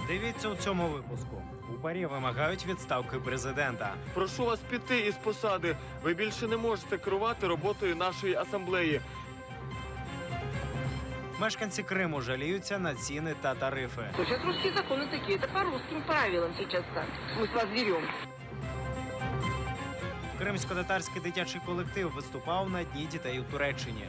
Дивіться у цьому випуску. У ПАРі вимагають відставки президента. Прошу вас піти із посади. Ви більше не можете керувати роботою нашої асамблеї. Мешканці Криму жаліються на ціни та тарифи. Сейчас русские законы такие, это по русским правилам сейчас так. Мы с вас берем. Кримсько-татарський дитячий колектив виступав на Дні дітей у Туреччині.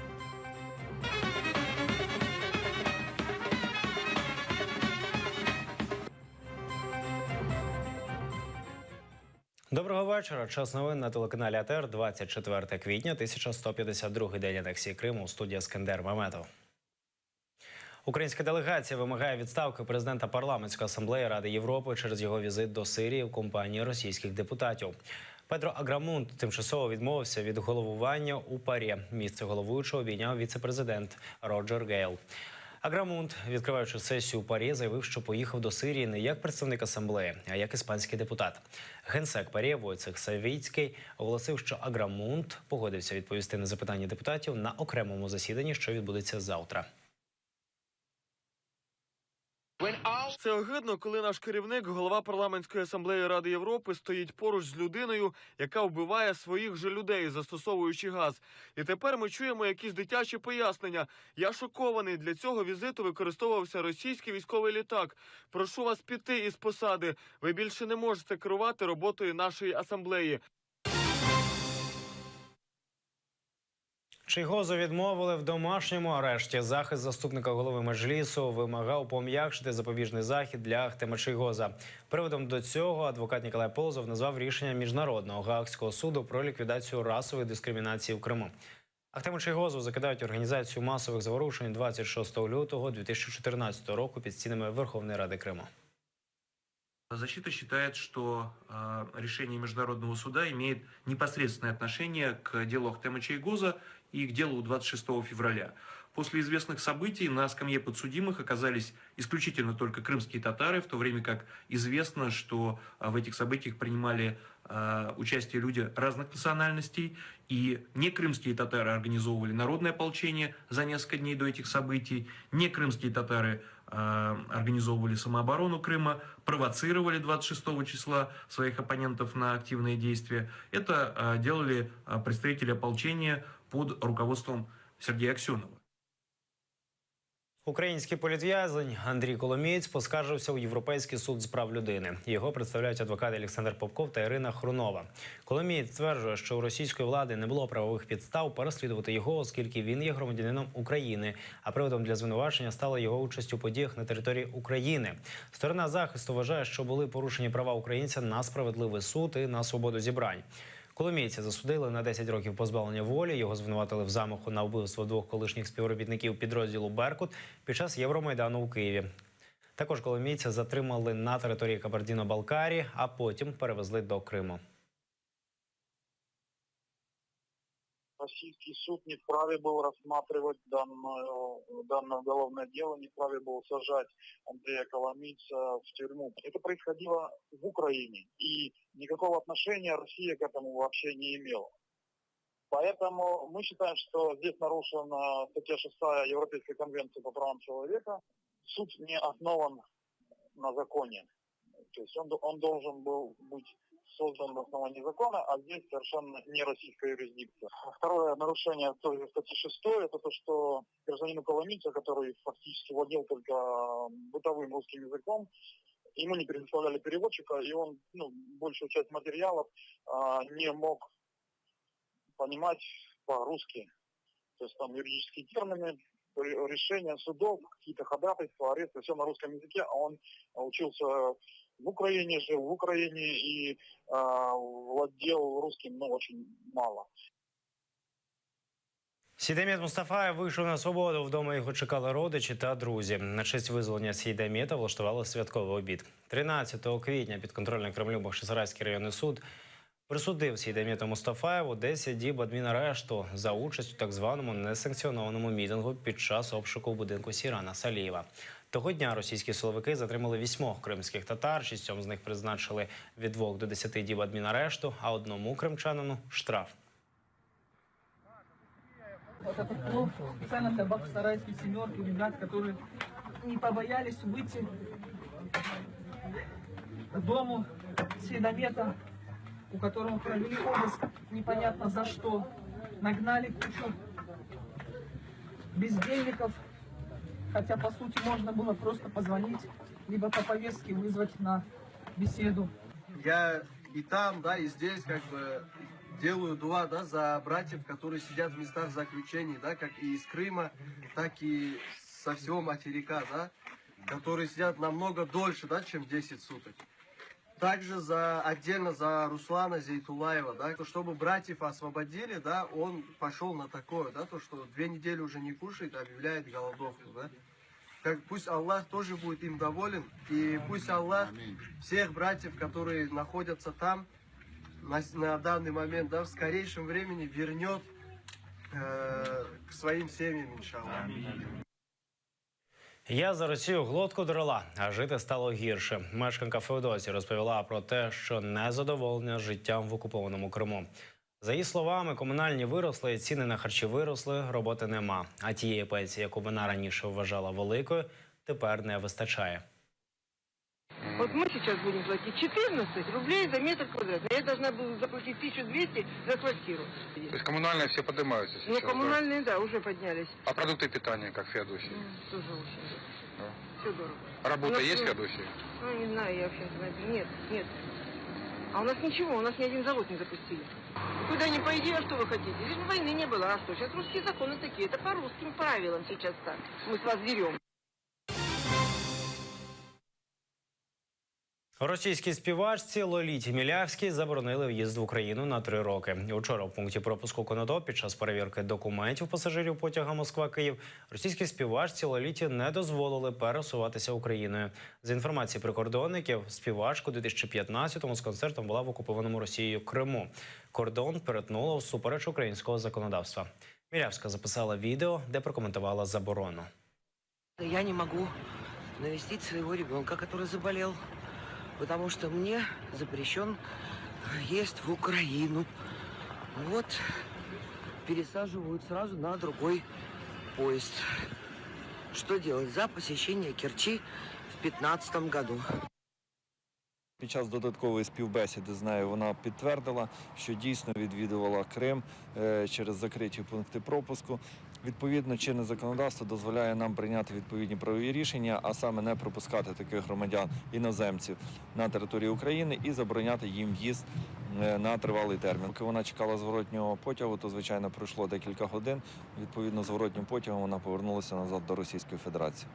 Доброго вечора. Час новин на телеканалі АТР, 24 квітня, 1152-й день анексії Криму. Студія Скандер Меметов. Українська делегація вимагає відставки президента Парламентської асамблеї Ради Європи через його візит до Сирії в компанії російських депутатів. Педро Аграмунт тимчасово відмовився від головування у ПАРі. Місце головуючого обійняв віце-президент Роджер Гейл. Аграмунт, відкриваючи сесію у ПАРі, заявив, що поїхав до Сирії не як представник асамблеї, а як іспанський депутат. Генсек ПАРі Войцех Савіцький оголосив, що Аграмунт погодився відповісти на запитання депутатів на окремому засіданні, що відбудеться завтра. Це огидно, коли наш керівник, голова Парламентської асамблеї Ради Європи, стоїть поруч з людиною, яка вбиває своїх же людей, застосовуючи газ. І тепер ми чуємо якісь дитячі пояснення. Я шокований. Для цього візиту використовувався російський військовий літак. Прошу вас піти із посади. Ви більше не можете керувати роботою нашої асамблеї. Чийгозу відмовили в домашньому арешті. Захист заступника голови Меджлісу вимагав пом'якшити запобіжний захід для Ахтема Чийгоза. Приводом до цього адвокат Ніколай Полозов назвав рішення Міжнародного Гаазького суду про ліквідацію расової дискримінації в Криму. Ахтему Чийгозу закидають організацію масових заворушень 26 лютого 2014 року під стінами Верховної Ради Криму. Защита считает, что решение Международного суда имеет непосредственное отношение к делу Ахтема Чийгоза и к делу 26 февраля. После известных событий на скамье подсудимых оказались исключительно только крымские татары, в то время как известно, что в этих событиях принимали участие люди разных национальностей, и не крымские татары организовывали народное ополчение за несколько дней до этих событий, не крымские татары организовывали самооборону Крыма, провоцировали 26 числа своих оппонентов на активные действия. Это делали представители ополчения под руководством Сергея Аксенова. Український політв'язень Андрій Коломієць поскаржився у Європейський суд з прав людини. Його представляють адвокати Олександр Попков та Ірина Хрунова. Коломієць стверджує, що у російської влади не було правових підстав переслідувати його, оскільки він є громадянином України, а приводом для звинувачення стала його участь у подіях на території України. Сторона захисту вважає, що були порушені права українця на справедливий суд і на свободу зібрань. Коломійця засудили на 10 років позбавлення волі. Його звинуватили в замаху на вбивство двох колишніх співробітників підрозділу «Беркут» під час Євромайдану у Києві. Також коломійця затримали на території Кабардино-Балкарії, а потім перевезли до Криму. Российский суд не вправе был рассматривать данное уголовное дело, не вправе был сажать Андрея Коломийца в тюрьму. Это происходило в Украине, и никакого отношения Россия к этому вообще не имела. Поэтому мы считаем, что здесь нарушена статья 6 Европейской конвенции по правам человека. Суд не основан на законе. То есть он должен был быть создан на основании закона, а здесь совершенно не российская юрисдикция. Второе нарушение той же статьи 6 это то, что гражданину Коломийца, который фактически владел только бытовым русским языком, ему не предоставляли переводчика, и он большую часть материалов не мог понимать по-русски. То есть там юридические термины, решения судов, какие-то ходатайства, аресты, все на русском языке, а он учился в Украине, жил в Украине и владел русским, очень мало. Сейдамет Мустафаєв вийшов на свободу. Вдома його чекали родичі та друзі. На честь визволення Сейдамета влаштували святковий обід. 13 квітня підконтрольний Кремлю Бахчисарайський районний суд присудив Сейдамету Мустафаєву 10 діб адмінарешту за участь у так званому несанкціонованому мітингу під час обшуку в будинку Сірана Салієва. Того дня російські силовики затримали 8 кримських татар, 6 з них призначили від 2 до 10 діб адмінарешту, а одному кримчанину – штраф. Вот этот клуб специально для бахчисарайской семерки, ребят, которые не побоялись выйти к дому следопыта, у которого провели обыск непонятно за что. Нагнали кучу бездельников, хотя по сути можно было просто позвонить, либо по повестке вызвать на беседу. Я и там, да, и здесь как бы делаю дуа, да, за братьев, которые сидят в местах заключений, да, как и из Крыма, так и со всего материка, да, которые сидят намного дольше, да, чем 10 суток. Также отдельно за Руслана Зейтулаева, да, то, чтобы братьев освободили, да, он пошел на такое, да, то, что 2 недели уже не кушает, объявляет голодовку, да. Пусть Аллах тоже будет им доволен, и пусть Аллах всех братьев, которые находятся там на данный момент, да, в скорейшем времени вернет к своим семьям, иншаллах. Я за Росію глотку драла, а жити стало гірше. Мешканка Феодосії розповіла про те, що незадоволена життям в окупованому Криму. За її словами, комунальні виросли, ціни на харчі виросли, роботи нема. А тієї пенсії, яку вона раніше вважала великою, тепер не вистачає. Вот мы сейчас будем платить 14 рублей за метр квадратный. Я должна была заплатить 1200 за квартиру. То есть коммунальные все поднимаются сейчас? Ну, коммунальные, да, уже поднялись. А продукты питания, как в Феодосии? Тоже очень дорого. Да. Все дорого. Работа У нас, есть в Феодосии? Ну, не знаю, я вообще нет, нет. А у нас ничего, у нас ни один завод не запустили. Куда ни пойди, а что вы хотите? Здесь войны не было, а что? Сейчас русские законы такие, это по русским правилам сейчас так. Мы с вас берем. Російській співачці Лоліті Мілявській заборонили в'їзд в Україну на 3 роки. Учора в пункті пропуску Конотоп під час перевірки документів пасажирів потяга Москва-Київ російській співачці Лоліті не дозволили пересуватися Україною. За інформацією прикордонників, співачка у 2015-му з концертом була в окупованому Росією Криму. Кордон перетнула всупереч українського законодавства. Мілявська записала відео, де прокоментувала заборону. Я не могу навестить своего ребенка, который заболел, потому что мне запрещен въезд в Украину. Вот, пересаживают сразу на другой поезд. Что делать? За посещение Керчи в 2015 году. Під час додаткової співбесіди з нею вона підтвердила, що дійсно відвідувала Крим через закриті пункти пропуску. Відповідно, чинне законодавство дозволяє нам прийняти відповідні правові рішення, а саме не пропускати таких громадян іноземців на територію України і забороняти їм в'їзд на тривалий термін. Поки вона чекала зворотнього потягу, то, звичайно, пройшло декілька годин. Відповідно, зворотнім потягом вона повернулася назад до Російської Федерації.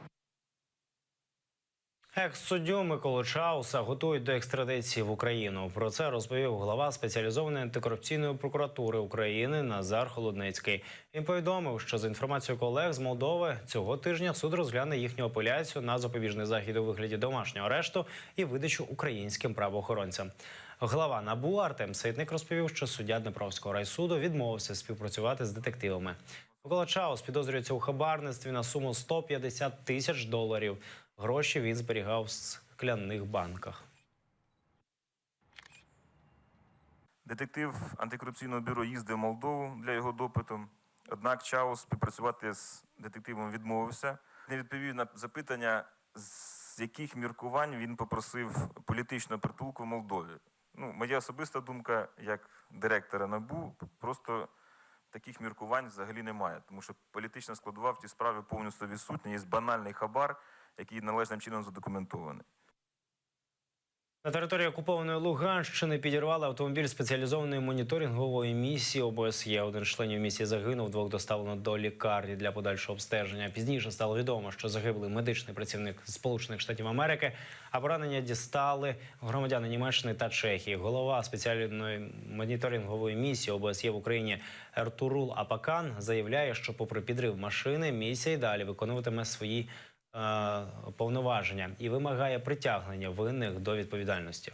Екс-суддю Миколу Чауса готують до екстрадиції в Україну. Про це розповів глава спеціалізованої антикорупційної прокуратури України Назар Холодницький. Він повідомив, що за інформацією колег з Молдови, цього тижня суд розгляне їхню апеляцію на запобіжний захід у вигляді домашнього арешту і видачу українським правоохоронцям. Глава НАБУ Артем Ситник розповів, що суддя Дніпровського райсуду відмовився співпрацювати з детективами. Микола Чаус підозрюється у хабарництві на суму $150 тисяч. Гроші він зберігав в скляних банках. Детектив антикорупційного бюро їздив в Молдову для його допиту. Однак Чаус співпрацювати з детективом відмовився. Не відповів на запитання, з яких міркувань він попросив політичного притулку в Молдові. Моя особиста думка, як директора НАБУ, просто таких міркувань взагалі немає. Тому що політична складова в цій справі повністю відсутня. Є банальний хабар, який належним чином задокументований. На території окупованої Луганщини підірвали автомобіль спеціалізованої моніторингової місії ОБСЄ. Один з членів місії загинув, 2 доставлено до лікарні для подальшого обстеження. Пізніше стало відомо, що загиблий медичний працівник Сполучених Штатів Америки, а поранення дістали громадяни Німеччини та Чехії. Голова спеціальної моніторингової місії ОБСЄ в Україні Ертурул Апакан заявляє, що попри підрив машини, місія й далі виконуватиме свої повноваження і вимагає притягнення винних до відповідальності.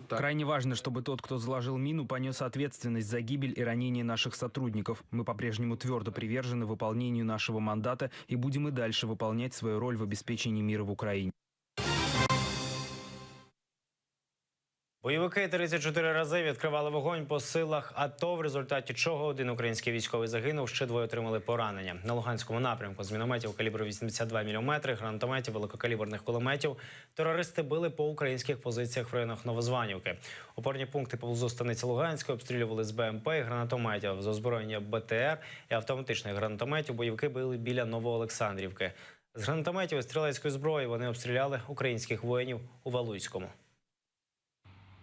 Крайне важно, чтобы тот, кто заложил мину, понес ответственность за гибель и ранение наших сотрудников. Мы по-прежнему твердо привержены выполнению нашего мандата и будем и дальше выполнять свою роль в обеспечении мира в Украине. Бойовики 34 рази відкривали вогонь по силах АТО, в результаті чого один український військовий загинув, ще двоє отримали поранення. На Луганському напрямку з мінометів калібру 82 мм, гранатометів, великокаліберних кулеметів терористи били по українських позиціях в районах Новозванівки. Опорні пункти поблизу станиці Луганської обстрілювали з БМП і гранатометів. З озброєння БТР і автоматичних гранатометів бойовики били біля Новоолександрівки. З гранатометів і стрілецької зброї вони обстріляли українських воїнів у Валуйському.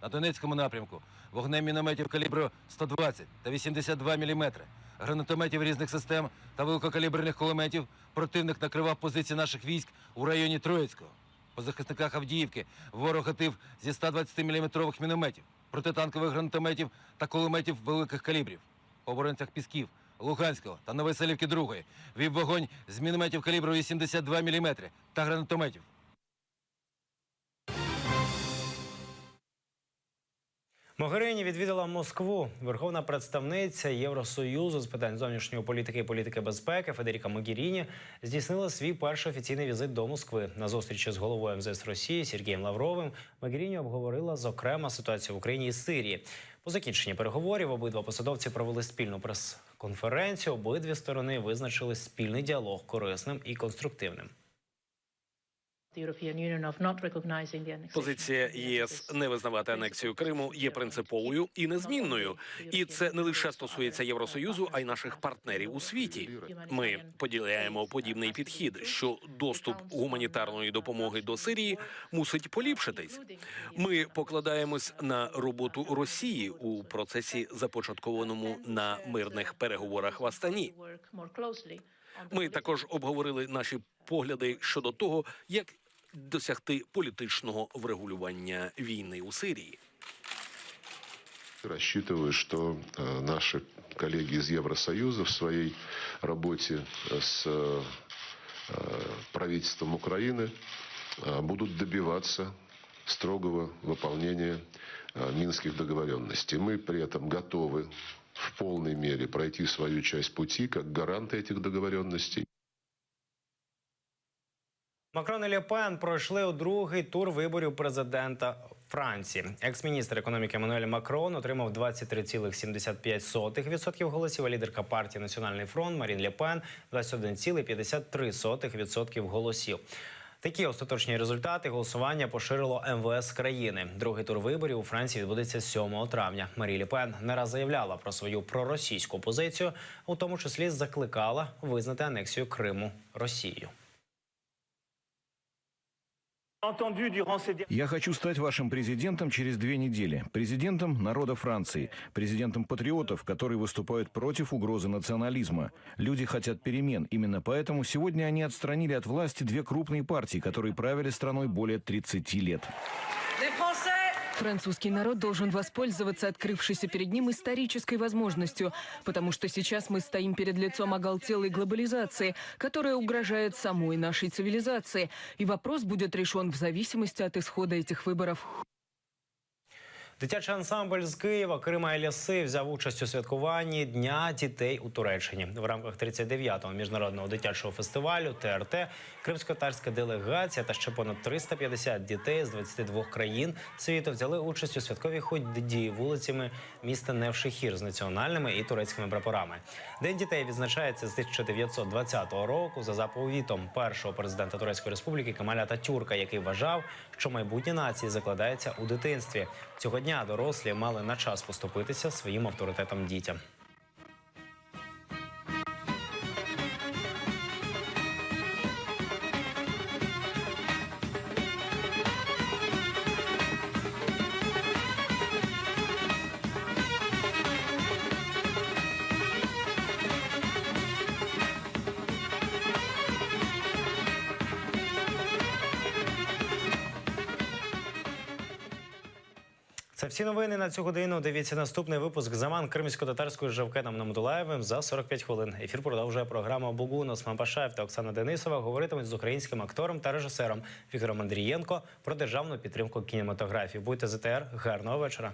На Донецькому напрямку вогнем мінометів калібру 120 та 82 мм, гранатометів різних систем та великокаліберних кулеметів противник накривав позиції наших військ у районі Троїцького. По захисниках Авдіївки ворог гатив зі 120-мм мінометів, протитанкових гранатометів та кулеметів великих калібрів. По оборонцях Пісків, Луганського та Новоселівки 2 вів вогонь з мінометів калібру 82 мм та гранатометів. Могеріні відвідала Москву. Верховна представниця Євросоюзу з питань зовнішньої політики і політики безпеки Федеріка Могеріні здійснила свій перший офіційний візит до Москви. На зустрічі з головою МЗС Росії Сергієм Лавровим Могеріні обговорила, зокрема, ситуацію в Україні і Сирії. По закінченні переговорів обидва посадовці провели спільну прес-конференцію. Обидві сторони визначили спільний діалог корисним і конструктивним. Позиція ЄС не визнавати анексію Криму є принциповою і незмінною. І це не лише стосується Євросоюзу, а й наших партнерів у світі. Ми поділяємо подібний підхід, що доступ гуманітарної допомоги до Сирії мусить поліпшитись. Ми покладаємось на роботу Росії у процесі, започаткованому на мирних переговорах в Астані. Ми також обговорили наші погляди щодо того, як досягти політичного врегулювання війни у Сирии. Рассчитываю, что наши коллеги из Евросоюза в своей работе с правительством Украины будут добиваться строгого выполнения минских договоренностей. Мы при этом готовы в полной мере пройти свою часть пути как гаранты этих договоренностей. Макрон і Ле Пен пройшли у другий тур виборів президента Франції. Екс-міністр економіки Еммануель Макрон отримав 23,75% голосів, а лідерка партії «Національний фронт» Марін Ле Пен – 21,53% голосів. Такі остаточні результати голосування поширило МВС країни. Другий тур виборів у Франції відбудеться 7 травня. Марі Ле Пен не раз заявляла про свою проросійську позицію, у тому числі закликала визнати анексію Криму Росією. Я хочу стать вашим президентом через 2 недели. Президентом народа Франции. Президентом патриотов, которые выступают против угрозы национализма. Люди хотят перемен. Именно поэтому сегодня они отстранили от власти 2 крупные партии, которые правили страной более 30 лет. Французский народ должен воспользоваться открывшейся перед ним исторической возможностью, потому что сейчас мы стоим перед лицом оголтелой глобализации, которая угрожает самой нашей цивилизации. И вопрос будет решен в зависимости от исхода этих выборов. Дитячий ансамбль з Києва «Крима і Ляси» взяв участь у святкуванні Дня дітей у Туреччині. В рамках 39-го міжнародного дитячого фестивалю ТРТ кримсько-татарська делегація та ще понад 350 дітей з 22 країн світу взяли участь у святковій ході вулицями міста Невшехір з національними і турецькими прапорами. День дітей відзначається з 1920 року за заповітом першого президента Турецької республіки Кемаля Ататюрка, який вважав, що майбутнє нації закладається у дитинстві. Цього дня дорослі мали на час поступитися своїм авторитетом дітям. Це всі новини на цю годину. Дивіться наступний випуск «Заман кримсько-татарської з Жевкеном Намдулаєвим» за 45 хвилин. Ефір продовжує програма «Бугун». Осман Пашаєв та Оксана Денисова говоритимуть з українським актором та режисером Віктором Андрієнко про державну підтримку кінематографії. Будьте з ТР. Гарного вечора.